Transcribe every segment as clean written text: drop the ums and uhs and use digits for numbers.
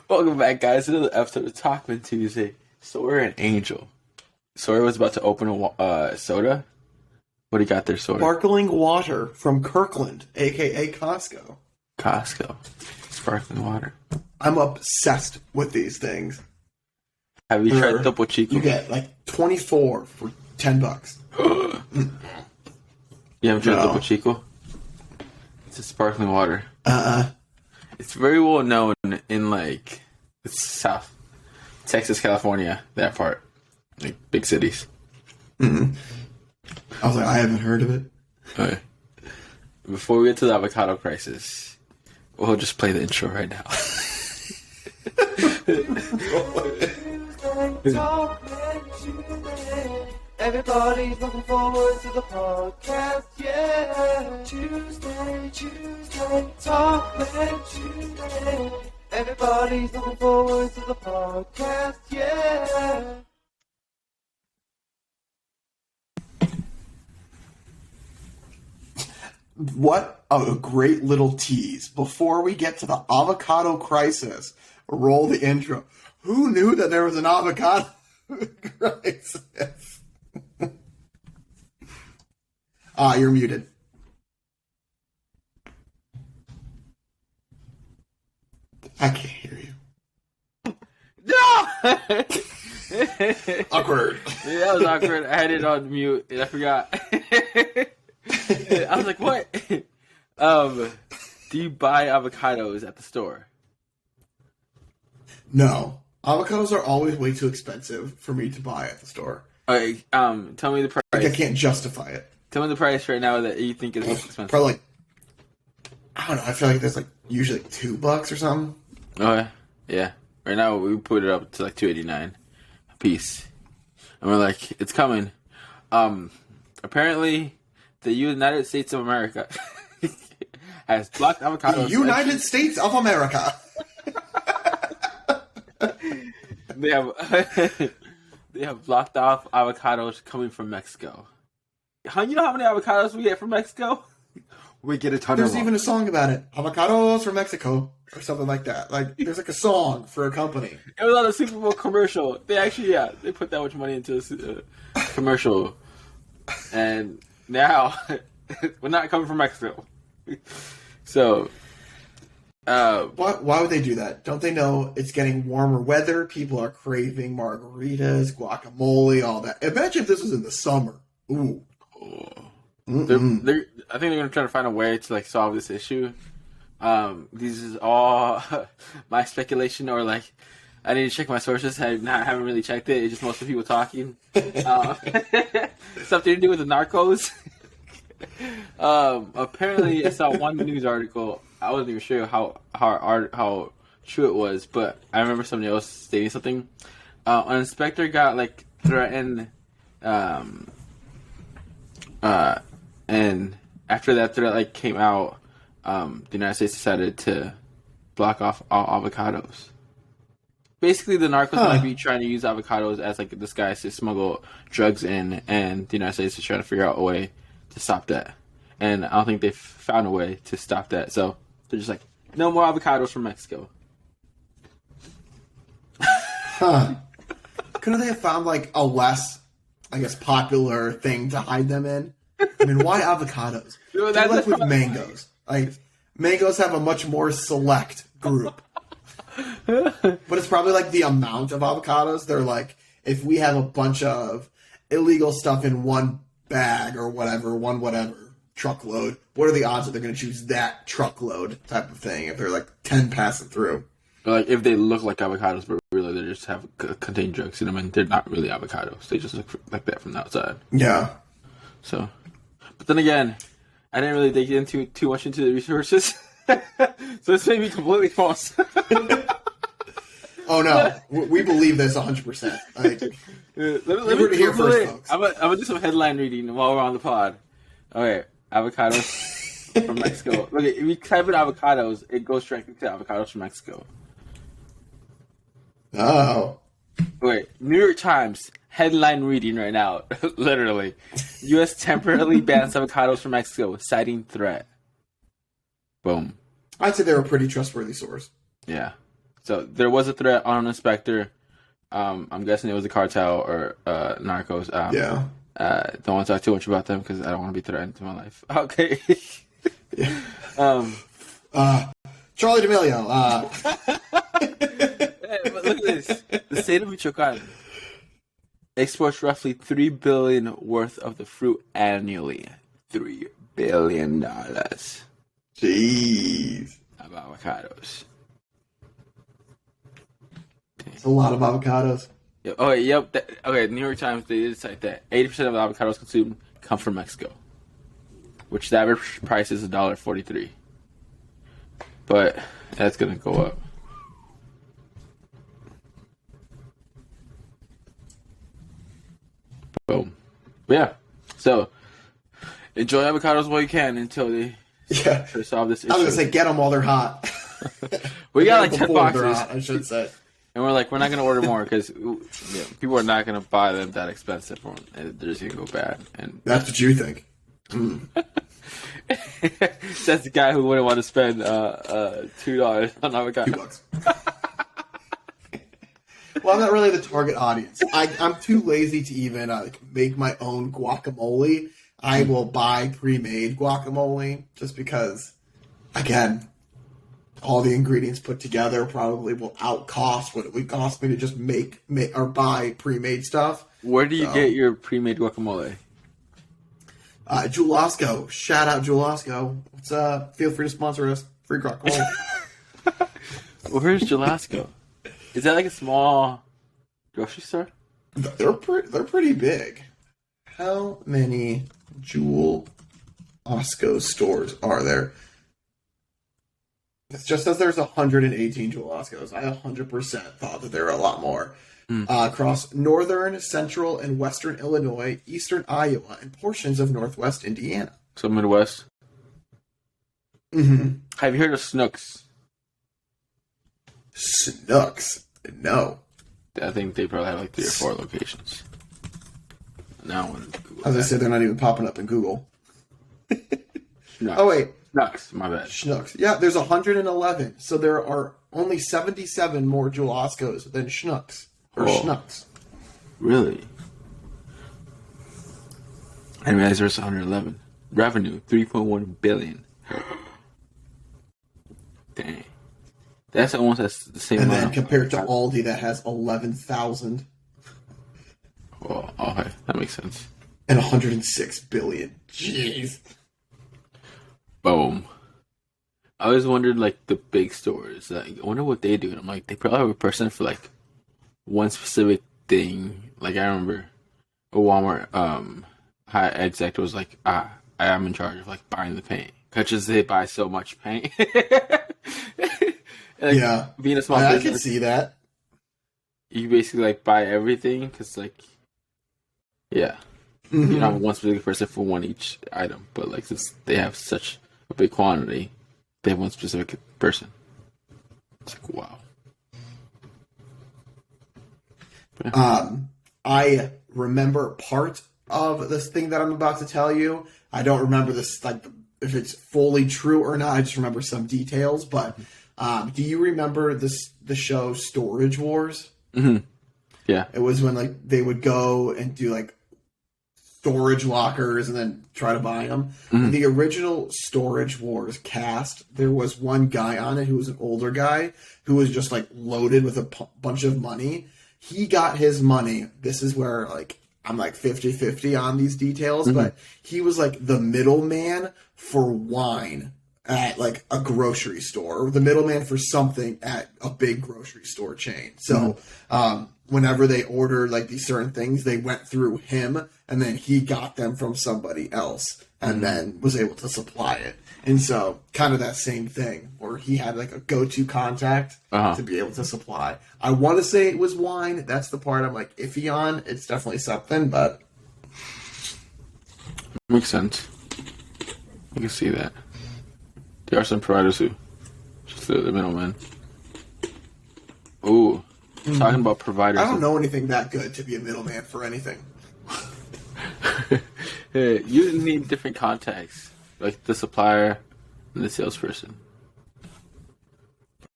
Welcome back, guys, to another episode of Talkmen Tuesday. Sawyer and Angel. Sawyer was about to open a soda. What do you got there, Sawyer? Sparkling water from Kirkland, aka Costco. Costco. Sparkling water. I'm obsessed with these things. Have you tried Topo Chico? You get like 24 for $10. You haven't tried Topo Chico? It's a sparkling water. It's very well known in it's South Texas, California, that part, like big cities. Mm-hmm. I was like, I haven't heard of it. Okay. Before we get to the avocado crisis, we'll just play the intro right now. Everybody's looking forward to the podcast, yeah. Tuesday, Talkmen Tuesday. Everybody's looking forward to the podcast, yeah. What a great little tease. Before we get to the avocado crisis, roll the intro. Who knew that there was an avocado crisis? You're muted. I can't hear you. No! Awkward. Yeah, that was awkward. I had it on mute and I forgot. I was like, what? Do you buy avocados at the store? No. Avocados are always way too expensive for me to buy at the store. Okay, tell me the price. Like, I can't justify it. Tell me the price right now that you think is most expensive. Probably I don't know. I feel like there's usually $2 or something. Okay, yeah. Right now we put it up to $2.89 a piece, and we're like, it's coming. Apparently, the United States of America has blocked avocados. The United States of America. They have they have blocked off avocados coming from Mexico. You know how many avocados we get from Mexico? We get a ton There's of them. even a song about it. Avocados from Mexico. Or something like that. There's a song for a company. It was on a Super Bowl commercial. They actually, they put that much money into this commercial. And now, we're not coming from Mexico. So, Why would they do that? Don't they know it's getting warmer weather? People are craving margaritas, guacamole, all that. Imagine if this was in the summer. Ooh. I think they're going to try to find a way to solve this issue. This is all my speculation, or I need to check my sources. I haven't really checked it. It's just most of the people talking. Something to do with the narcos. Apparently, I saw one news article. I wasn't even sure how true it was, but I remember somebody else stating something. An inspector got threatened, and after that threat came out, the United States decided to block off all avocados. Basically, the narcos might be trying to use avocados as this disguise to smuggle drugs in, and the United States is trying to figure out a way to stop that. And I don't think they've found a way to stop that. So they're just no more avocados from Mexico. Couldn't they have found a less, popular thing to hide them in? I mean, why avocados? That's with mangoes. Mangoes have a much more select group. But it's probably the amount of avocados. They're if we have a bunch of illegal stuff in one bag or whatever, truckload, what are the odds that they're going to choose that truckload type of thing if they're 10 passing through? If they look like avocados, but really they just have contain drugs in them, and they're not really avocados. They just look like that from the outside. Yeah. So, but then again, I didn't really dig into too much into the resources, so this may be completely false. Oh no, we believe this 100%. Let me hear first, folks. I'm gonna do some headline reading while we're on the pod. Okay, avocados from Mexico. Look, if you type in avocados, it goes directly to avocados from Mexico. Oh. Wait, New York Times headline reading right now. Literally, U.S. temporarily bans avocados from Mexico, citing threat. Boom. I'd say they're a pretty trustworthy source. Yeah. So there was a threat on an inspector. I'm guessing it was a cartel or narcos. Yeah. Don't want to talk too much about them because I don't want to be threatened to my life. Okay. Yeah. Charlie D'Amelio. Hey, but look at this. The state of Michoacan exports roughly $3 billion worth of the fruit annually. $3 billion of Jeez. avocados. It's a lot of avocados. Yep. Oh, yep. Okay, New York Times, they did cite that 80% of the avocados consumed come from Mexico, which the average price is $1.43. But that's going to go up. Boom. Yeah. So, enjoy avocados while you can until they solve this issue. I was going to say, get them while they're hot. We got like 10 boxes. Hot, I should say. And we're like, we're not going to order more because people are not going to buy them that expensive. And they're just going to go bad. And that's what you think. That's the guy who wouldn't want to spend $2 on avocado. $2. Well, I'm not really the target audience. I'm too lazy to even make my own guacamole. I will buy pre-made guacamole just because, again, all the ingredients put together probably will outcost what it would cost me to just make or buy pre-made stuff. Where do you get your pre-made guacamole? Jewel Osco. Shout out Jewel Osco. Feel free to sponsor us. Free guacamole. Where's Jewel? Is that like a small grocery store? They're pretty big. How many Jewel Osco stores are there? It just says there's 118 Jewel Oscos. I 100% thought that there were a lot more. Across northern, central, and western Illinois, eastern Iowa, and portions of northwest Indiana. So Midwest? Mm-hmm. Have you heard of Snooks? Snooks? No. I think they probably have like 3 or 4 locations. Now, as I said, they're not even popping up in Google. Snooks. Oh, wait. Snooks, my bad. Schnooks. Yeah, there's 111. So there are only 77 more Jewel Oscos than Schnooks. Or Schnooks. Really? I didn't realize there's 111. Revenue, $3.1 billion. Dang. That's almost the same amount. And then compared to Aldi that has 11,000. Well, okay, that makes sense. And 106 billion. Jeez. Boom. I always wondered, like, the big stores. Like, I wonder what they do. And I'm like, they probably have a person for, like, one specific thing. Like, I remember a Walmart high exec was like, I am in charge of, like, buying the paint. Because they buy so much paint. Like, yeah. Being a small business. I can see that. You basically, like, buy everything. Because, like, yeah. Mm-hmm. You don't have one specific person for one each item. But, like, since they have such a big quantity, they have one specific person. It's like, wow. I remember part of this thing that I'm about to tell you. I don't remember this, like, if it's fully true or not. I just remember some details. But do you remember the show Storage Wars? Mm-hmm. Yeah. It was when, like, they would go and do, like, storage lockers and then try to buy them. Mm-hmm. In the original Storage Wars cast, there was one guy on it who was an older guy who was just, like, loaded with a bunch of money. He got his money. This is where, like, I'm like 50-50 on these details, mm-hmm. but he was like the middleman for wine at like a grocery store, or the middleman for something at a big grocery store chain. So whenever they ordered like these certain things, they went through him, and then he got them from somebody else, and then was able to supply it. And so, kind of that same thing, where he had like a go-to contact to be able to supply. I want to say it was wine. That's the part I'm like iffy on. It's definitely something, but makes sense. You can see that. There are some providers who just the middleman. Ooh, talking about providers. I don't know anything that good to be a middleman for anything. Hey, you need different contacts, like the supplier and the salesperson.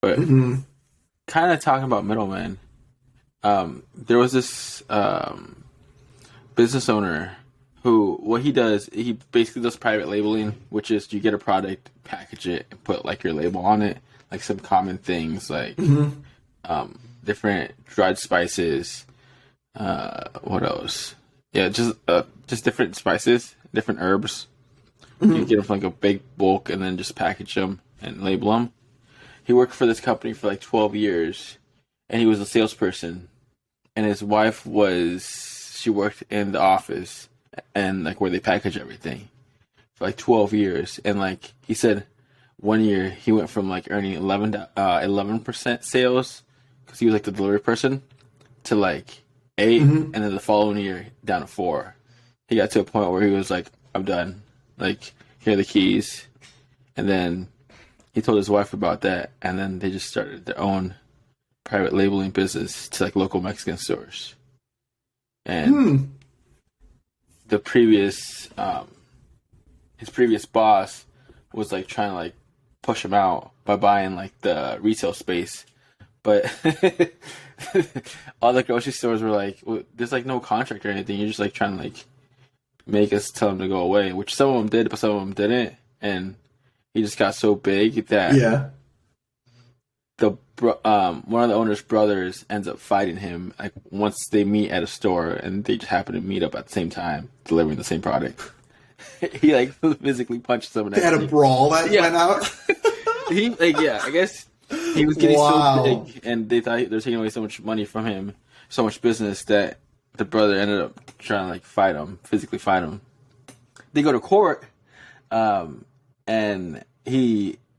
But kind of talking about middlemen. There was this business owner who, what he does, he basically does private labeling, which is you get a product, package it, and put like your label on it, like some common things like different dried spices. What else? Yeah, just different spices, different herbs. You get them from like a big bulk, and then just package them and label them. He worked for this company for like 12 years, and he was a salesperson. And his wife she worked in the office and like where they package everything for like 12 years. And like he said, one year he went from like earning 11% sales because he was like the delivery person to like 8, and then the following year down to 4. He got to a point where he was like, I'm done. Like, here are the keys. And then he told his wife about that, and then they just started their own private labeling business to like local Mexican stores. And the previous his previous boss was like trying to like push him out by buying like the retail space, but all the grocery stores were like, well, there's like no contract or anything, you're just like trying to like make us tell him to go away, which some of them did but some of them didn't. And he just got so big that one of the owner's brothers ends up fighting him like once they meet at a store, and they just happen to meet up at the same time delivering the same product. He like physically punched someone. They had a brawl that went out. He I guess he was getting so big, and they thought they were taking away so much money from him, so much business, that the brother ended up trying to like physically fight him. They go to court, and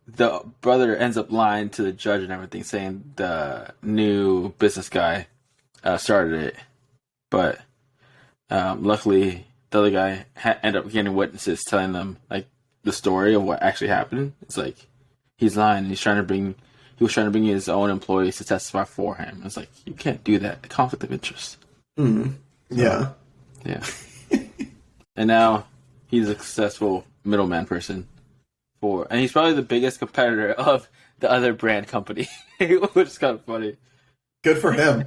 the brother ends up lying to the judge and everything, saying the new business guy started it. But luckily, the other guy ended up getting witnesses telling them like the story of what actually happened. It's like he's lying. And he was trying to bring his own employees to testify for him. It's like, you can't do that. Conflict of interest. Yeah. And now he's a successful middleman person. And he's probably the biggest competitor of the other brand company, which is kind of funny. Good for him.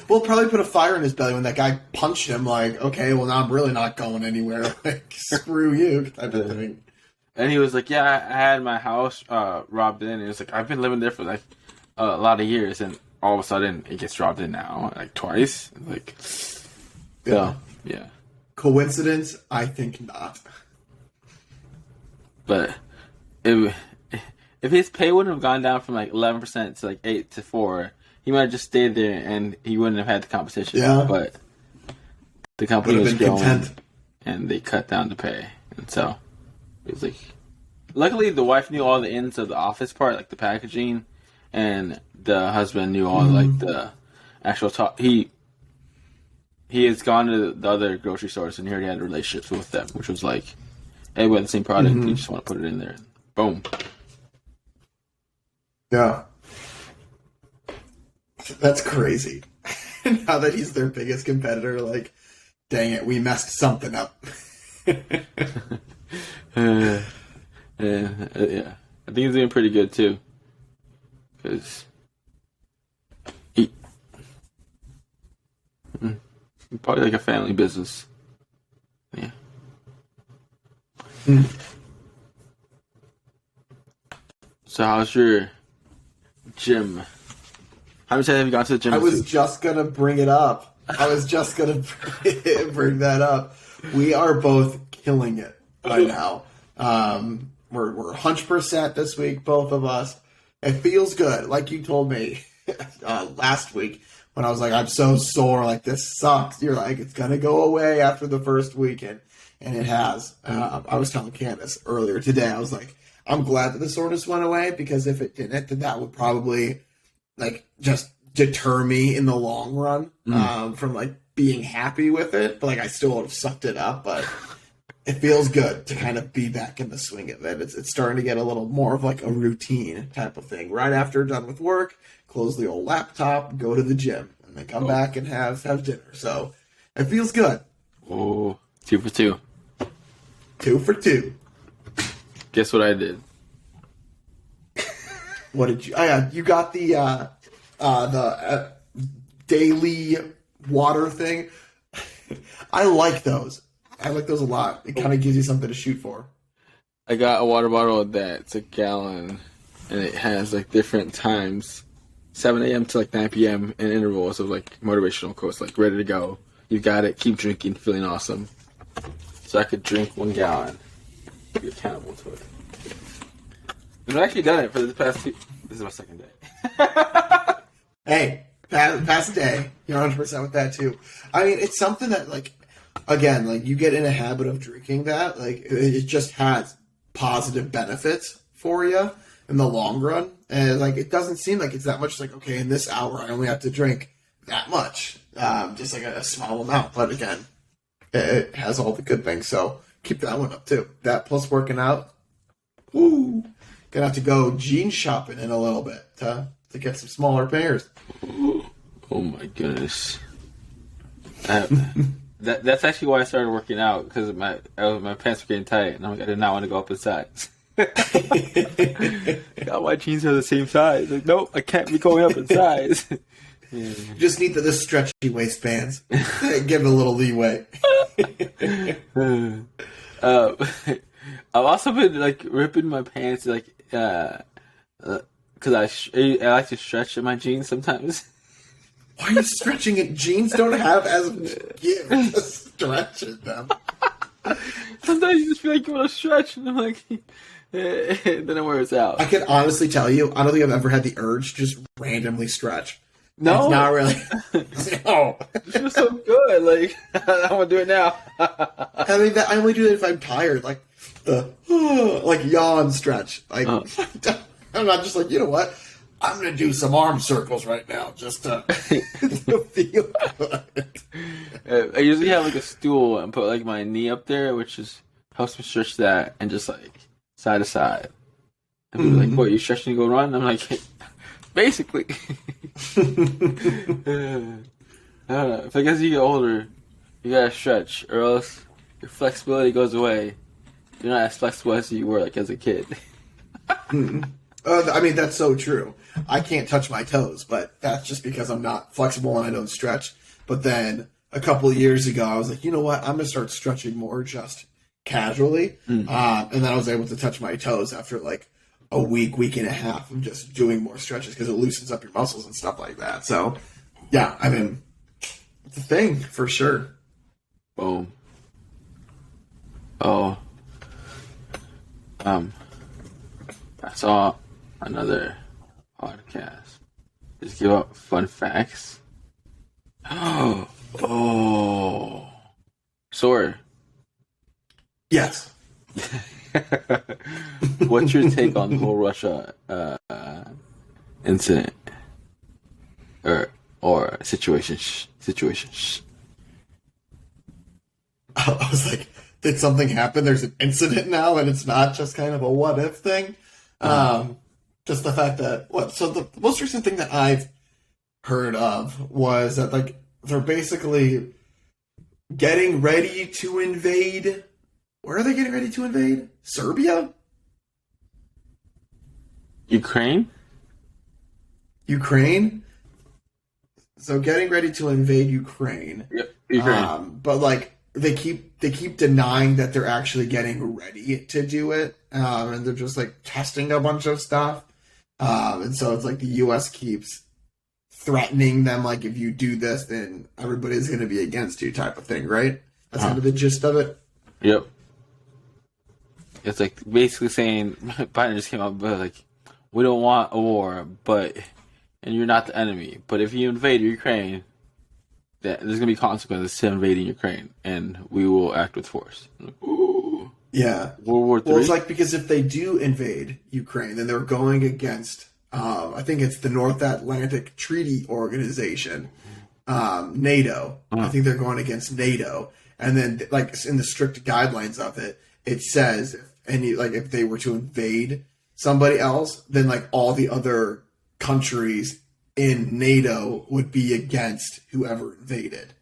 We'll probably put a fire in his belly when that guy punched him. Like, okay, well now I'm really not going anywhere. Like, screw you, type of thing. And he was like, "Yeah, I had my house robbed in." And he was like, "I've been living there for like a lot of years, and all of a sudden it gets robbed in now, like twice." Like, yeah. Coincidence? I think not. But if his pay wouldn't have gone down from like 11% to like 8 to 4, he might have just stayed there and he wouldn't have had the competition. Yeah. But the company was growing, content, and they cut down the pay, and so it was like. Luckily, the wife knew all the ins of the office part, like the packaging, and the husband knew all like the actual talk. He has gone to the other grocery stores and he already had relationships with them, which was like, hey, we have the same product. You just want to put it in there. Boom. Yeah. That's crazy. Now that he's their biggest competitor, like, dang it, we messed something up. Yeah. I think he's doing pretty good, too. Because probably like a family business. Yeah. So how's your gym? How many times have you gone to the gym? I was just going to bring it up. I was just going to bring that up. We are both killing it right now. We're 100% this week, both of us. It feels good. Like you told me last week when I was like, I'm so sore, like this sucks. You're like, it's going to go away after the first weekend. And it has. I was telling Candace earlier today, I was like, I'm glad that the soreness went away, because if it didn't, then that would probably like just deter me in the long run from like being happy with it. But like I still would have sucked it up, but it feels good to kind of be back in the swing of it. It's starting to get a little more of like a routine type of thing. Right after done with work, close the old laptop, go to the gym, and then come back and have dinner. So it feels good. Oh, 2 for 2. 2 for 2. Guess what I did? What did you? Oh yeah, you got the daily water thing. I like those. I like those a lot. It kind of gives you something to shoot for. I got a water bottle that's a gallon, and it has like different times, 7 a.m. to like 9 p.m. in intervals of like motivational quotes, like ready to go. You got it. Keep drinking. Feeling awesome. So I could drink 1 gallon. Be accountable to it. I've actually done it for the past 2. This is my second day. Hey, past day. You're 100% with that too. I mean, it's something that like, again, like you get in a habit of drinking that. Like it just has positive benefits for you in the long run, and like it doesn't seem like it's that much. Like, okay, in this hour I only have to drink that much, just like a small amount. But again, it has all the good things, so keep that one up too. That plus working out. Woo! Gonna have to go jean shopping in a little bit to get some smaller pairs. Oh my goodness. That's actually why I started working out, because my pants were getting tight, and I did not want to go up in size. All my jeans are the same size. Like, nope, I can't be going up in size. Yeah. You just need the stretchy waistbands. Give it a little leeway. I've also been like ripping my pants, like because I like to stretch in my jeans sometimes. Why are you stretching it? Jeans don't have as much give to stretch in them. Sometimes you just feel like you want to stretch, and I'm like, then it wears out. I can honestly tell you, I don't think I've ever had the urge to just randomly stretch. No, it's not really. No, it feels so good. Like I want to do it now. I mean, I only do it if I'm tired, like the like yawn stretch. Like I'm not just like, you know what? I'm going to do some arm circles right now just to feel good. I usually have like a stool and put like my knee up there, which just helps me stretch that, and just like side to side. And people are like, what, you stretching to go run? I'm like, basically. I don't know. If I guess you get older, you gotta stretch, or else your flexibility goes away. You're not as flexible as you were like as a kid. I mean, that's so true. I can't touch my toes, but that's just because I'm not flexible and I don't stretch. But then a couple of years ago, I was like, you know what? I'm going to start stretching more just casually. And then I was able to touch my toes after like a week and a half of just doing more stretches because it loosens up your muscles and stuff like that. So, yeah, I mean, it's a thing for sure. Boom. Oh. I saw another podcast. Just give out fun facts. Oh. Sword. Yes. What's your take on the whole Russia incident or situation? I was like, did something happen? There's an incident now, and it's not just kind of a what if thing. Just the fact that so the most recent thing that I've heard of was that like they're basically getting ready to invade. Where are they getting ready to invade? Serbia? Ukraine? So getting ready to invade Ukraine. Yep, Ukraine. But like they keep denying that they're actually getting ready to do it. And they're just like testing a bunch of stuff. And so it's like the US keeps threatening them, like if you do this, then everybody's going to be against you type of thing, right? That's kind of the gist of it. Yep. It's like basically saying, Biden just came out, but like, we don't want a war, and you're not the enemy. But if you invade Ukraine, there's going to be consequences to invading Ukraine, and we will act with force. Ooh. Yeah. World War III? Well, it's like, because if they do invade Ukraine, then they're going against, I think it's the North Atlantic Treaty Organization, NATO. I think they're going against NATO. And then, like, in the strict guidelines of it, it says if they were to invade somebody else, then like all the other countries in NATO would be against whoever invaded.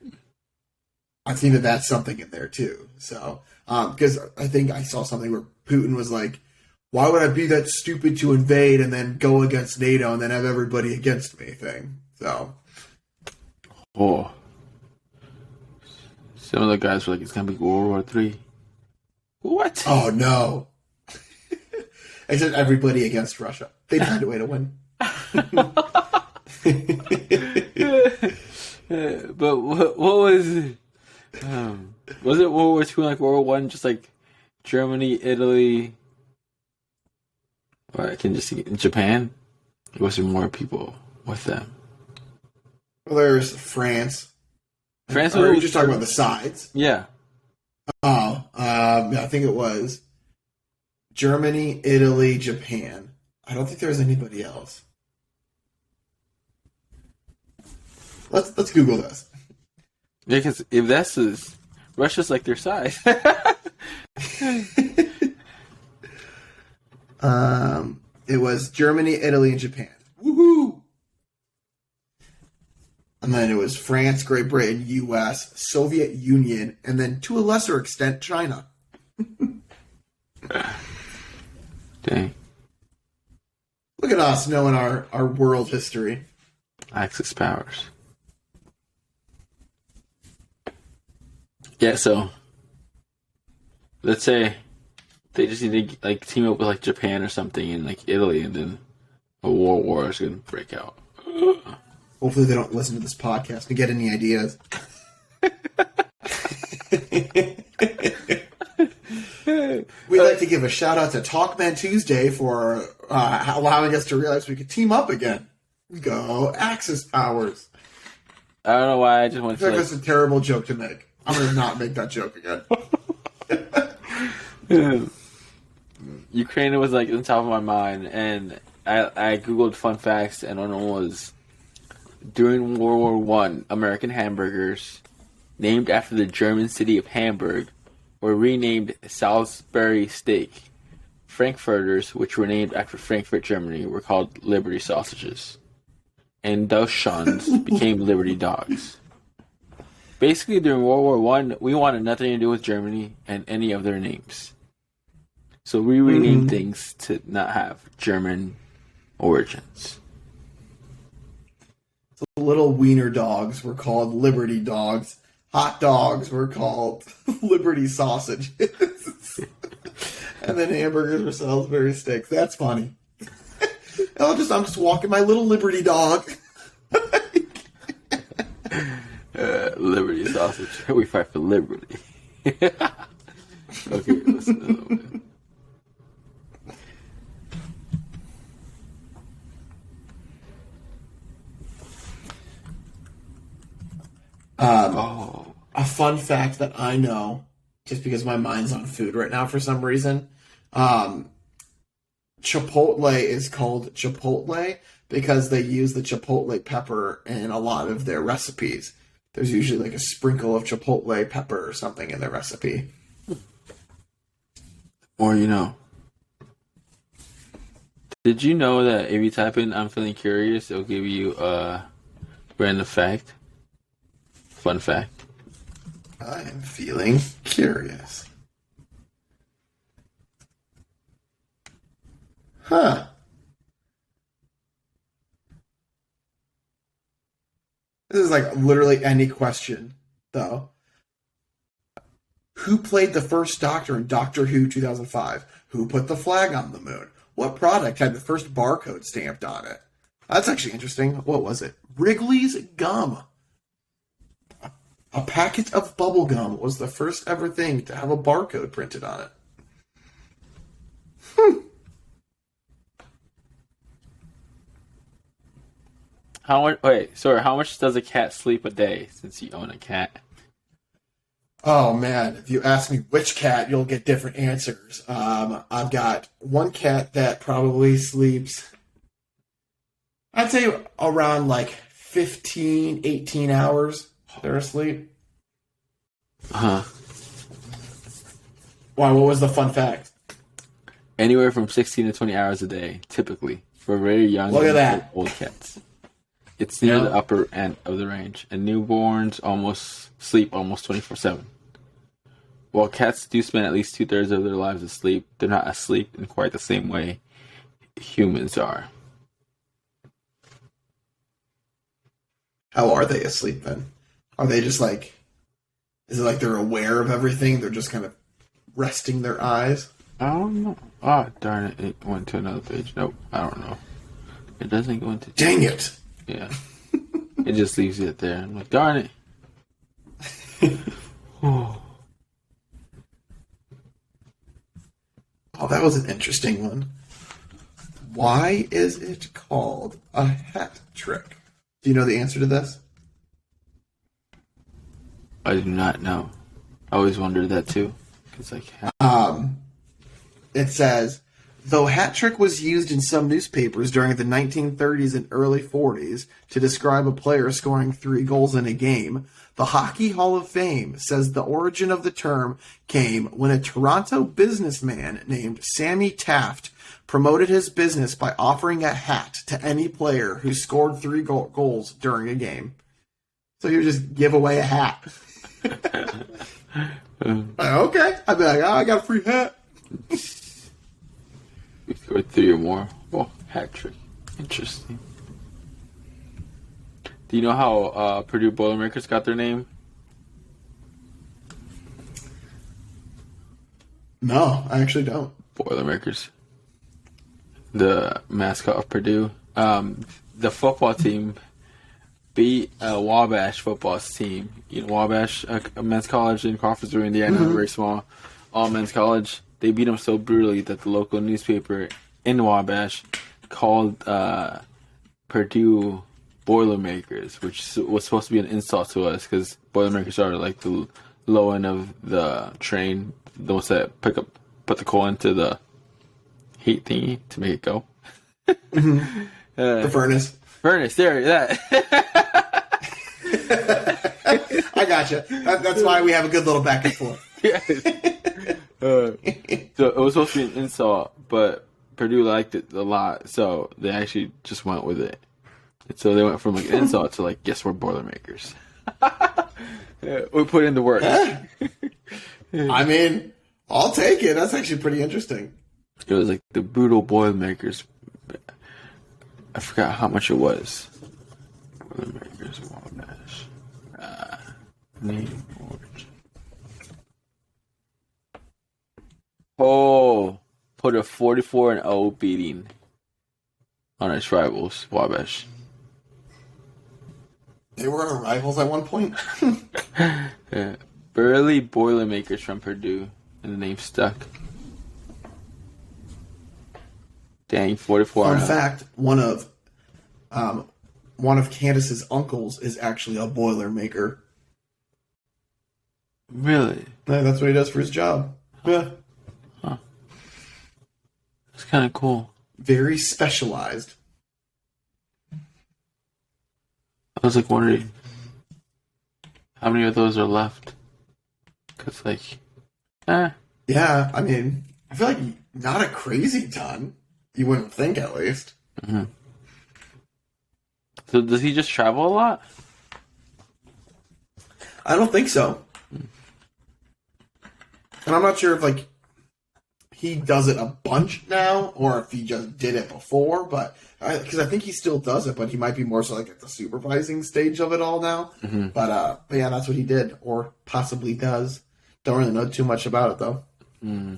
I think that's something in there too. So, because I think I saw something where Putin was like, why would I be that stupid to invade and then go against NATO and then have everybody against me thing. So. Oh. Some of the guys were like, it's going to be World War III. What? Oh, no. Except everybody against Russia. They'd find a way to win. But what was it? Was it World War II like World War I? Just like Germany, Italy, or I can just see Japan? Or was there more people with them? Well, there's France. France. Or are you just talking about the sides? Yeah. Oh, I think it was Germany, Italy, Japan. I don't think there was anybody else. Let's Google this. Yeah, because if that's Russia's like their size. It was Germany, Italy, and Japan. Woohoo! And then it was France, Great Britain, U.S., Soviet Union, and then to a lesser extent, China. Dang. Look at us knowing our world history. Axis powers. Yeah, so let's say they just need to like team up with like Japan or something in like Italy, and then a world war is gonna break out. Hopefully they don't listen to this podcast and get any ideas. We'd like to give a shout out to Talkmen Tuesday for allowing us to realize we could team up again. We go Axis powers. I don't know why I just want I feel like that's a terrible joke to make. I'm going to not make that joke again. Ukraine was like on top of my mind, and I googled fun facts, and one was during World War One, American hamburgers named after the German city of Hamburg were renamed Salisbury steak. Frankfurters, which were named after Frankfurt, Germany, were called Liberty sausages, and Dachshunds became Liberty dogs. Basically, during World War One, we wanted nothing to do with Germany and any of their names. So we renamed things to not have German origins. So little wiener dogs were called Liberty dogs. Hot dogs were called Liberty sausages. And then hamburgers were Salisbury steaks. That's funny. I'm just walking my little Liberty dog. Liberty sausage. We fight for liberty. Okay, listen. A fun fact that I know, just because my mind's on food right now for some reason, Chipotle is called Chipotle because they use the Chipotle pepper in a lot of their recipes. There's usually like a sprinkle of Chipotle pepper or something in their recipe. Or you know. Did you know that if you type in "I'm feeling curious," it'll give you a random fact? Fun fact. I am feeling curious. Huh. This is like literally any question, though. Who played the first Doctor in Doctor Who 2005? Who put the flag on the moon? What product had the first barcode stamped on it? That's actually interesting. What was it? Wrigley's Gum. A packet of bubble gum was the first ever thing to have a barcode printed on it. How much does a cat sleep a day since you own a cat? Oh man, if you ask me which cat, you'll get different answers. I've got one cat that probably sleeps, I'd say around like 15, 18 hours they're asleep. Huh. Why, what was the fun fact? Anywhere from 16 to 20 hours a day, typically, for very young Look at and that. old cats. It's near the upper end of the range, and newborns sleep almost 24/7. While cats do spend at least 2/3 of their lives asleep, they're not asleep in quite the same way humans are. How are they asleep then? Are they just like? Is it like they're aware of everything? They're just kind of resting their eyes. I don't know. Ah, darn it! It went to another page. Nope, I don't know. It doesn't go into. Dang it! Yeah, it just leaves it there. I'm like, darn it. Oh, that was an interesting one. Why is it called a hat trick? Do you know the answer to this? I do not know. I always wondered that too. It's like, It says, though hat trick was used in some newspapers during the 1930s and early 40s to describe a player scoring 3 goals in a game, the Hockey Hall of Fame says the origin of the term came when a Toronto businessman named Sammy Taft promoted his business by offering a hat to any player who scored 3 goals during a game. So he would just give away a hat. Okay. I'd be like, oh, I got a free hat. we scored 3 or more. Oh, hat trick. Interesting. Do you know how Purdue Boilermakers got their name? No, I actually don't. Boilermakers. The mascot of Purdue. The football team beat a Wabash football team. You know, Wabash, a men's college in Crawfordsville, Indiana, very small, all men's college. They beat them so brutally that the local newspaper in Wabash called Purdue Boilermakers, which was supposed to be an insult to us because Boilermakers are like the low end of the train, those that put the coal into the heat thingy to make it go. The furnace. Furnace, there, that. I gotcha. That's why we have a good little back and forth. So it was supposed to be an insult, but Purdue liked it a lot, so they actually just went with it. And so they went from like an insult to like, yes, we're Boilermakers. We put in the work. I mean, I'll take it. That's actually pretty interesting. It was like the brutal Boilermakers. I forgot how much it was. Boilermakers, Wabash. Name, origin. Oh, put a 44-0 beating on its rivals, Wabash. They were our rivals at one point. Yeah. Burly Boilermakers from Purdue, and the name stuck. Dang, 44. Fun fact: one of Candace's uncles is actually a Boilermaker. Really? Yeah, that's what he does for his job. Yeah, It's kind of cool. very specialized. I was like wondering how many of those are left. Cause like, Yeah, I mean, I feel like not a crazy ton. You wouldn't think, at least. Mm-hmm. So does he just travel a lot? I don't think so. And I'm not sure if like he does it a bunch now or if he just did it before, but because I think he still does it, but he might be more so like at the supervising stage of it all now. Mm-hmm. But yeah, that's what he did or possibly does. Don't really know too much about it though. Mm.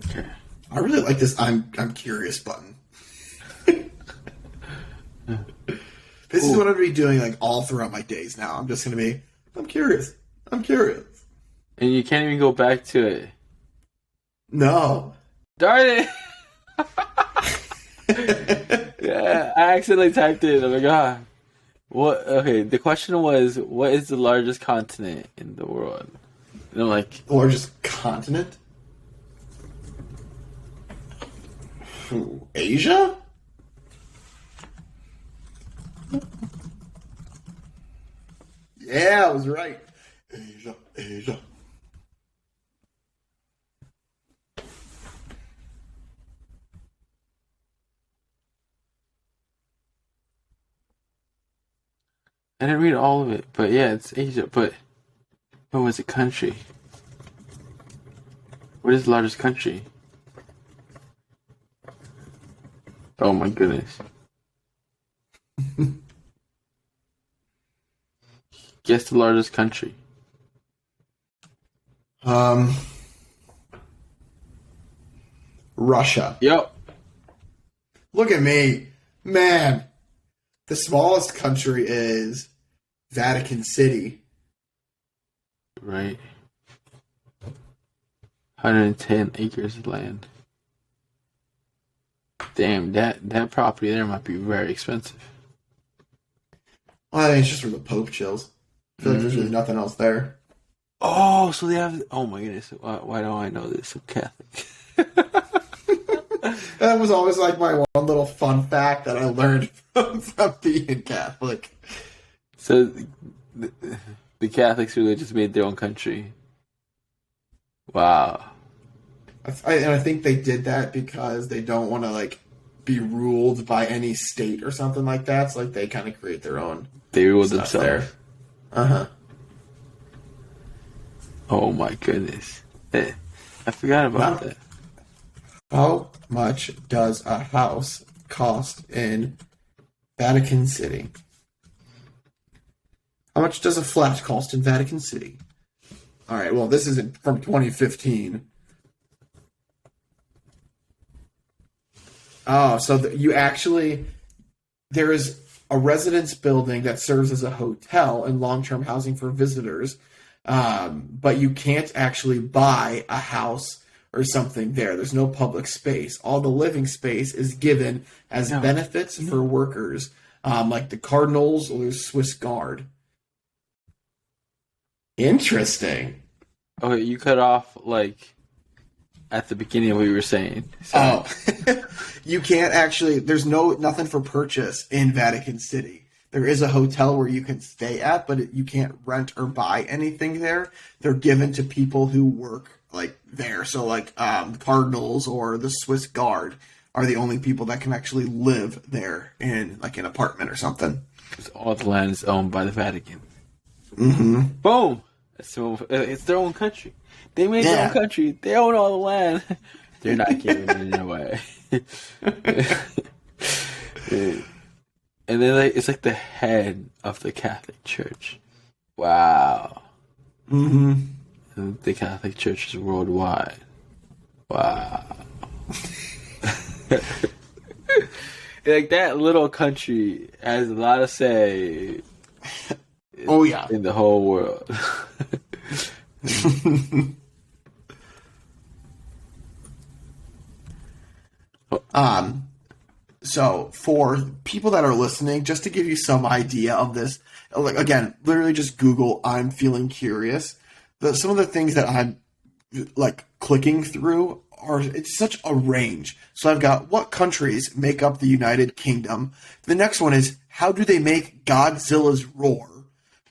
Okay. I really like this I'm curious button. This is what I'm going to be doing like all throughout my days now. I'm just going to be, I'm curious. I'm curious. And you can't even go back to it. No. Darn it! Yeah, I accidentally typed it. Oh my god. What? Okay, the question was, what is the largest continent in the world? And I'm like, The largest continent? Asia? Yeah, I was right. Asia. I didn't read all of it, but yeah, it's Asia. But what was it? Country? What is the largest country? Oh my goodness! Guess the largest country. Russia. Yep. Look at me. Man. The smallest country is Vatican City. Right. 110 acres of land. Damn, that property there might be very expensive. Well, I think it's just where the Pope chills. I feel like there's really nothing else there. Oh, so they have... Oh my goodness. Why don't I know this? I'm Catholic. That was always like my one little fun fact that I learned from being Catholic. So the Catholics really just made their own country. Wow. I think they did that because they don't want to like be ruled by any state or something like that. So like they kind of create their own. They ruled themselves. Uh-huh. Oh my goodness. I forgot about that. How much does a house cost in Vatican City? How much does a flat cost in Vatican City? All right, well, this isn't from 2015. Oh, so there is a residence building that serves as a hotel and long-term housing for visitors, but you can't actually buy a house or something there. There's no public space. All the living space is given as benefits for workers, like the Cardinals or the Swiss Guard. Interesting. Okay, you cut off like at the beginning of what you were saying. So. Oh, you can't actually. There's nothing for purchase in Vatican City. There is a hotel where you can stay at, but you can't rent or buy anything there. They're given to people who work like there. So like the Cardinals or the Swiss Guard are the only people that can actually live there in like an apartment or something. Because all the land is owned by the Vatican. Mm-hmm. Boom! So it's their own country. They made their own country. They own all the land. They're not giving it away. And then it's like the head of the Catholic Church. Wow. Mm-hmm. And the Catholic Church is worldwide. Wow. Like that little country has a lot to say. Oh yeah, in the whole world. So for people that are listening, just to give you some idea of this, like again, literally just Google "I'm feeling curious." Some of the things that I'm like clicking through it's such a range. So I've got what countries make up the United Kingdom. The next one is how do they make Godzilla's roar?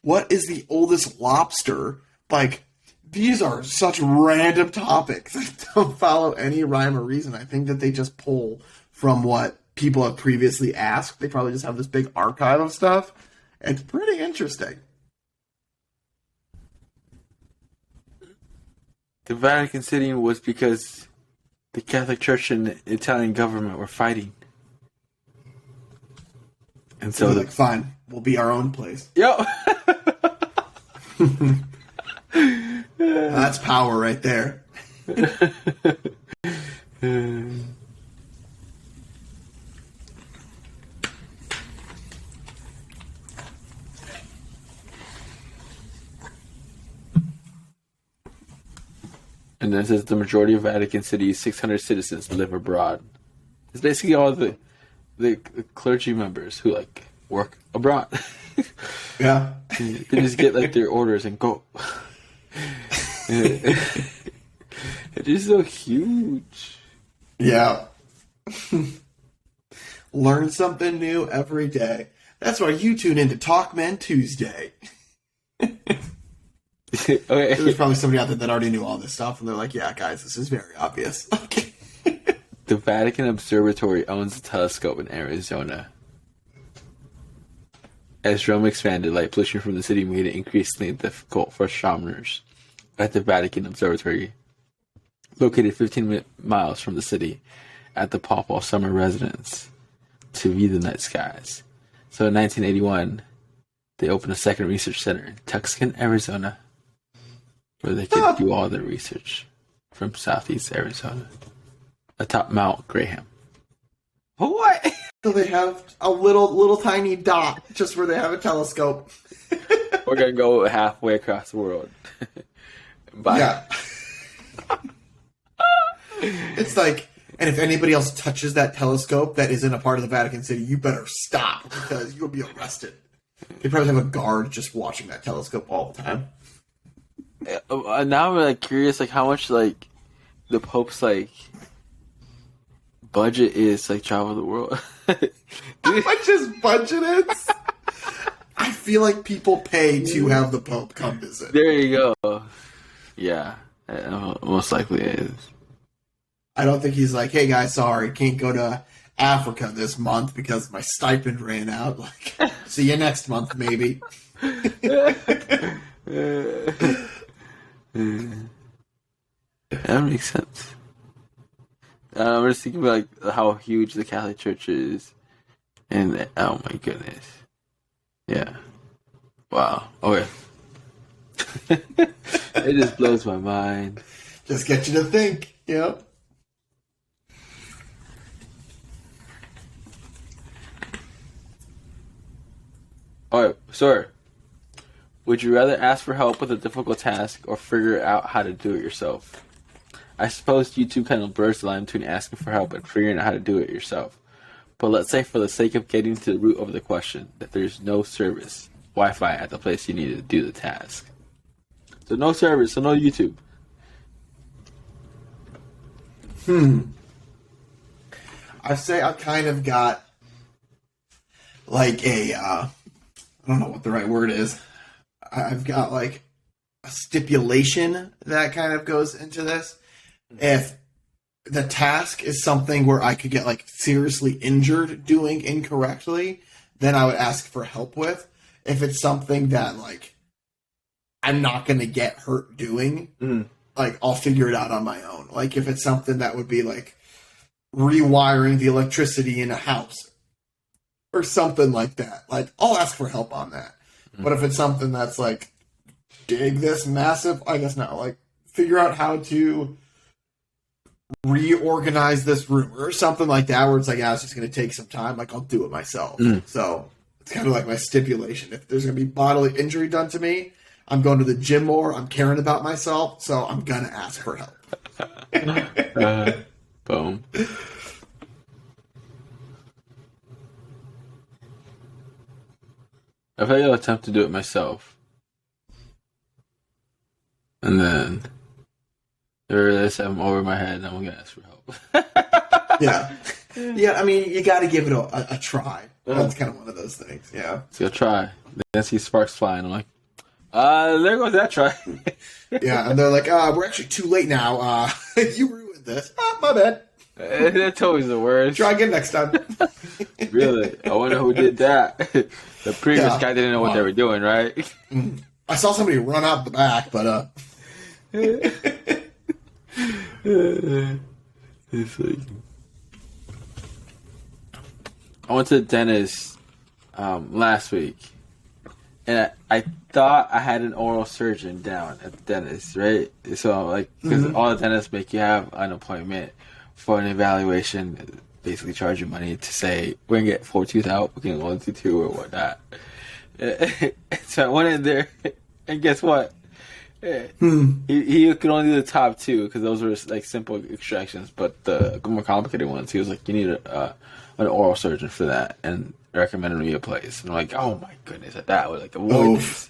What is the oldest lobster? Like, these are such random topics that don't follow any rhyme or reason. I think that they just pull from what people have previously asked. They probably just have this big archive of stuff. It's pretty interesting. The Vatican City was because the Catholic Church and the Italian government were fighting. And so they're like, fine, we'll be our own place. Yo! That's power right there. And then it says the majority of Vatican City's 600 citizens live abroad. It's basically all the clergy members who like work abroad. Yeah. They just get like their orders and go. It's just so huge. Yeah. Learn something new every day. That's why you tune into Talkmen Tuesday. Okay. There's probably somebody out there that already knew all this stuff, and they're like, yeah, guys, this is very obvious. Okay. The Vatican Observatory owns a telescope in Arizona. As Rome expanded, light pollution from the city made it increasingly difficult for astronomers at the Vatican Observatory, located 15 miles from the city, at the papal summer residence, to view the night skies. So in 1981, they opened a second research center in Tucson, Arizona, where they could do all their research from southeast Arizona, atop Mount Graham. What? So they have a little tiny dot just where they have a telescope. We're gonna go halfway across the world. Bye. Yeah. It's like, and if anybody else touches that telescope that isn't a part of the Vatican City, you better stop because you'll be arrested. They probably have a guard just watching that telescope all the time. Now I'm like curious, like how much like the Pope's like budget is like travel the world. How much his budget is? I feel like people pay to have the Pope come visit. There you go. Yeah, most likely it is. I don't think he's like, hey guys, sorry, can't go to Africa this month because my stipend ran out. Like, see you next month, maybe. That makes sense. I'm just thinking about like how huge the Catholic Church is, and oh my goodness, yeah, wow, okay, it just blows my mind. Just get you to think, yep. Alright, sir, would you rather ask for help with a difficult task or figure out how to do it yourself? I suppose YouTube kind of blurs the line between asking for help and figuring out how to do it yourself. But let's say for the sake of getting to the root of the question, that there's no service, Wi-Fi at the place you need to do the task. So no service, so no YouTube. I say I've kind of got like I don't know what the right word is. I've got like a stipulation that kind of goes into this. If the task is something where I could get like seriously injured doing incorrectly, then I would ask for help with. If it's something that like I'm not going to get hurt doing, like I'll figure it out on my own. Like if it's something that would be like rewiring the electricity in a house or something like that, like I'll ask for help on that. But if it's something that's like dig this massive, I guess not, like figure out how to reorganize this room or something like that, where it's like, it's just going to take some time, like I'll do it myself. So it's kind of like my stipulation. If there's going to be bodily injury done to me, I'm going to the gym more, I'm caring about myself, so I'm going to ask for help. Boom. If I attempt to do it myself, and then I'm over my head, and I'm gonna ask for help. Yeah. I mean, you got to give it a try. That's kind of one of those things. Yeah. So I'll try. Then I see sparks flying. I'm like, there goes that try. Yeah, and they're like, we're actually too late now. You ruined this. My bad. That's always the worst. Try again next time. Really? I wonder who did that. The previous guy didn't know what they were doing, right? I saw somebody run out the back, but It's like, I went to the dentist last week, and I thought I had an oral surgeon down at the dentist, right? So like, because all the dentists make you have an appointment for an evaluation, basically charge you money to say we're gonna get 4 tooth out, we can go into 2 or whatnot. So I went in there, and guess what? He could only do the top 2 because those were like simple extractions, but the more complicated ones, he was like, you need an oral surgeon for that, and recommended me a place. And I'm like, oh my goodness, that would like avoid this,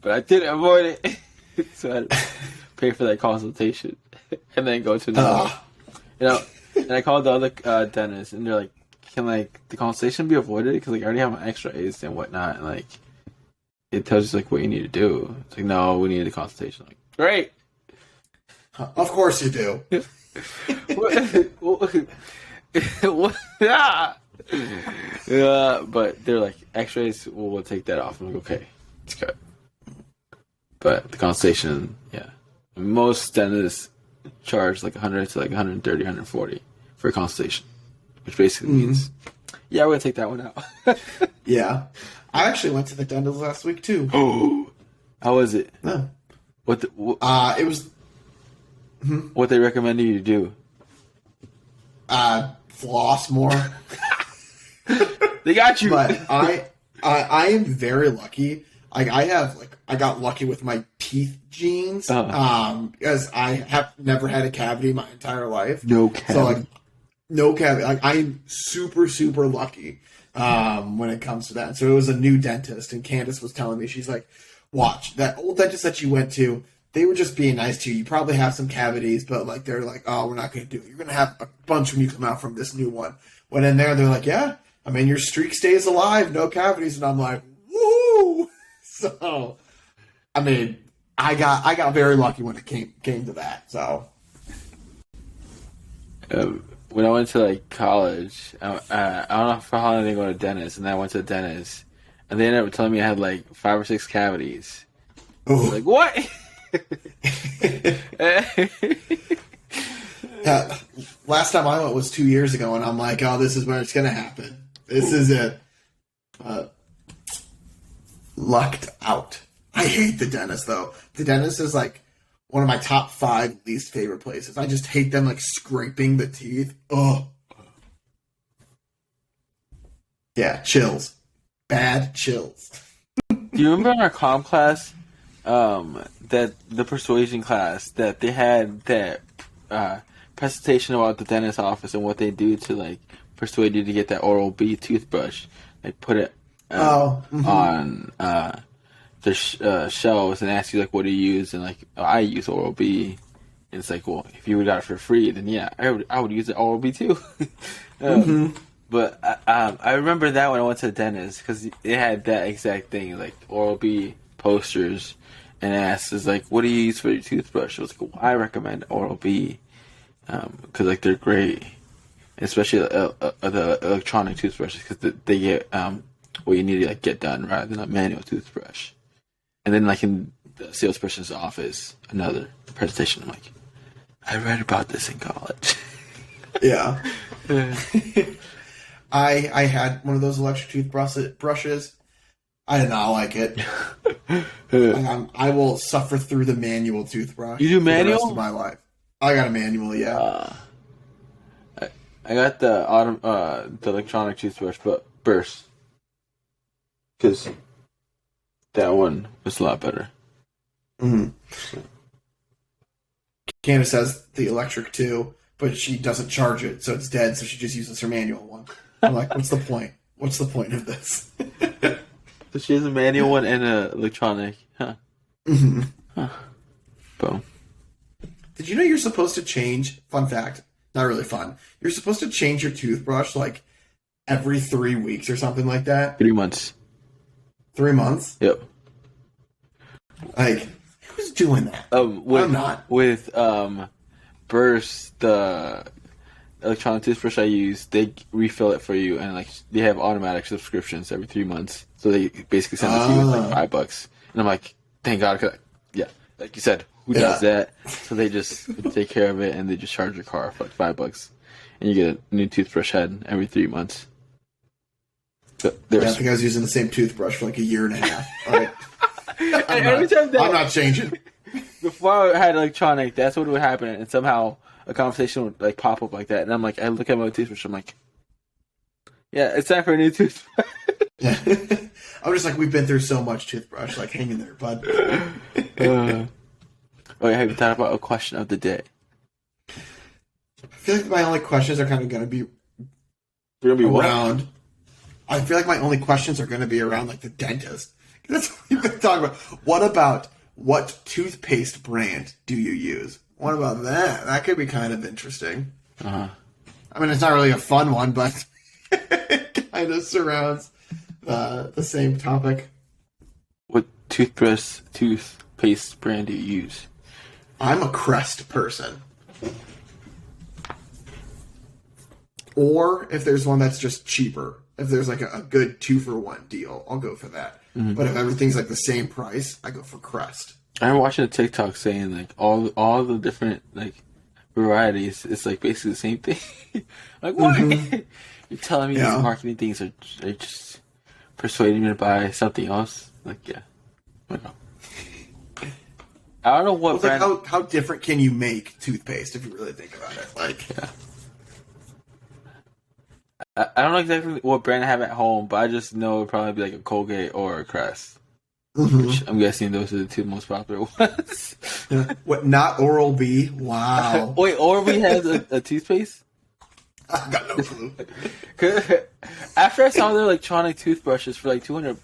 but I didn't avoid it, so I had to pay for that consultation and then go to the and I called the other dentist, and they're like, can like the consultation be avoided because like I already have my X-rays and whatnot, and like it tells you like what you need to do. It's like, no, we need a consultation. I'm like, great. Of course you do. Yeah, but they're like, X-rays, we'll take that off. I'm like, okay, it's good. But the consultation, yeah, most dentists charge like 100 to like 130, 140 for a consultation, which basically means, yeah, we're gonna take that one out. Yeah, I actually went to the dentist last week too. Oh, how was it? No. What It was what they recommended you to do? floss more. They got you. But I am very lucky. Like I got lucky with my teeth genes. Because I have never had a cavity my entire life. No cavity. So like no cavity. Like I'm super, super lucky when it comes to that. So it was a new dentist, and Candace was telling me, she's like, watch, that old dentist that you went to, they were just being nice to you. You probably have some cavities, but like they're like, oh, we're not going to do it. You're going to have a bunch when you come out from this new one. Went in there, they're like, yeah, I mean, your streak stays alive, no cavities. And I'm like, woo! So, I mean, I got very lucky when it came to that. So, when I went to like college, I don't know for how long they go to the dentist, and then I went to the dentist, and they ended up telling me I had like 5 or 6 cavities. Like, what? Yeah, last time I went was 2 years ago, and I'm like, oh, this is where it's going to happen. This is it. Lucked out. I hate the dentist, though. The dentist is like one of my top 5 least favorite places. I just hate them like scraping the teeth. Oh. Yeah, chills. Bad chills. Do you remember in our comm class, that the persuasion class, that they had that presentation about the dentist office and what they do to like persuade you to get that Oral-B toothbrush? They put it on the shelves and ask you like, what do you use? And like, oh, I use Oral-B. And it's like, well, if you got it for free, then yeah, I would use the Oral-B too. But I remember that when I went to the dentist, because it had that exact thing, like Oral-B posters, and asked, is like, what do you use for your toothbrush? I was like, well, I recommend Oral-B, because like they're great, especially the electronic toothbrushes, because they get what you need to like get done rather than a manual toothbrush. And then like in the salesperson's office, another presentation, I'm like, I read about this in college. Yeah. I had one of those electric toothbrushes. I did not like it. I will suffer through the manual toothbrush. You do manual? For the rest of my life. I got a manual, yeah. I got the electronic toothbrush, but burst, because that one was a lot better. Mm-hmm. Candace has the electric too, but she doesn't charge it, so it's dead. So she just uses her manual one. I'm like, what's the point? What's the point of this? So she has a manual one and an electronic, huh? Mm-hmm. Huh. Boom. Did you know you're supposed to change? Fun fact, not really fun. You're supposed to change your toothbrush like every 3 weeks or something like that. 3 months. 3 months? Yep. Like, who's doing that? I'm not. With Burst, the electronic toothbrush I use, they refill it for you, and like they have automatic subscriptions every 3 months. So they basically send it to you with like $5, and I'm like, thank God, 'cause, yeah, like you said, who does that? So they just take care of it, and they just charge your car for like $5, and you get a new toothbrush head every 3 months. So I think I was using the same toothbrush for like a year and a half. All right. I'm not changing. Before I had electronic, that's what would happen, and somehow a conversation would like pop up like that, and I'm like, I look at my toothbrush, I'm like, yeah, it's time for a new toothbrush. Yeah. I'm just like, we've been through so much toothbrush, like hang in there, bud. Okay, have you thought about a question of the day? I feel like my only questions are kind of going to be around. What? I feel like my only questions are going to be around like the dentist. That's what we've been talking about. What toothpaste brand do you use? What about that? That could be kind of interesting. Uh-huh. I mean, it's not really a fun one, but it kind of surrounds the same topic. What toothpaste brand do you use? I'm a Crest person. Or if there's one that's just cheaper, if there's like a good 2-for-1 deal, I'll go for that. Mm-hmm. But if everything's like the same price, I go for Crest. I'm watching a TikTok saying like all the different like varieties. It's like basically the same thing. Like what? Mm-hmm. You're telling me these marketing things are just persuading me to buy something else? Like yeah, I don't know what brand. Like how different can you make toothpaste if you really think about it? Like yeah. I don't know exactly what brand I have at home, but I just know it'd probably be like a Colgate or a Crest. Mm-hmm. Which I'm guessing those are the two most popular ones. What? Not Oral-B? Wow. Wait, Oral-B has a toothpaste? I got no clue. After I saw their electronic toothbrushes for like $200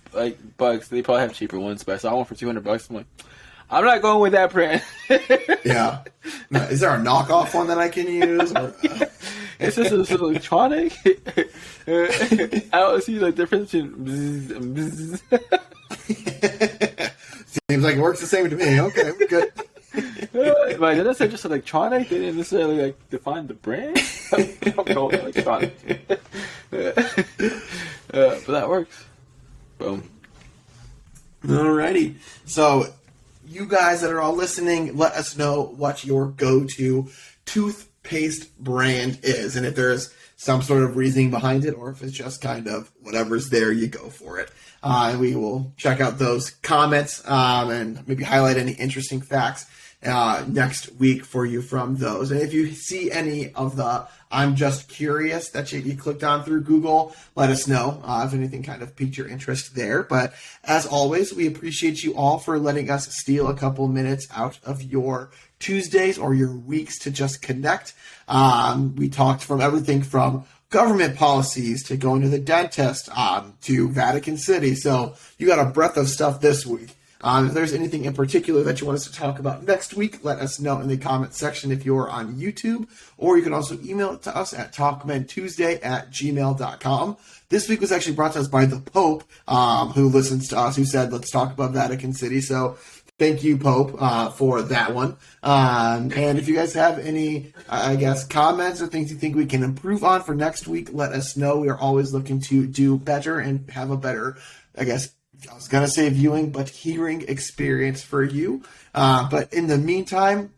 bucks, they probably have cheaper ones, but I saw one for $200. I'm like, I'm not going with that brand. Yeah. Now, is there a knockoff one that I can use? Or, It's just electronic. I don't see the difference between. Seems like it works the same to me. Okay, we're good. But did I say just electronic? They didn't necessarily like define the brand. I'm going electronic. But that works. Boom. Alrighty. So, you guys that are all listening, let us know what your go-to toothpaste brand is, and if there's some sort of reasoning behind it, or if it's just kind of whatever's there, you go for it. And we will check out those comments and maybe highlight any interesting facts next week for you from those. And if you see any of the I'm just curious that you clicked on through Google, let us know if anything kind of piqued your interest there. But as always, we appreciate you all for letting us steal a couple minutes out of your Tuesdays or your weeks to just connect. We talked from everything from government policies to going to the dentist to Vatican City. So you got a breadth of stuff this week. If there's anything in particular that you want us to talk about next week, let us know in the comment section if you're on YouTube, or you can also email it to us at talkmentuesday@gmail.com. This week was actually brought to us by the Pope, who listens to us, who said, let's talk about Vatican City. So thank you, Pope, for that one. And if you guys have any, comments or things you think we can improve on for next week, let us know. We are always looking to do better and have a better, I was going to say viewing, but hearing experience for you. But in the meantime,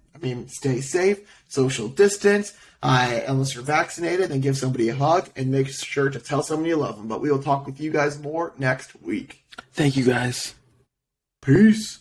stay safe, social distance, unless you're vaccinated, and give somebody a hug, and make sure to tell somebody you love them. But we will talk with you guys more next week. Thank you, guys. Peace.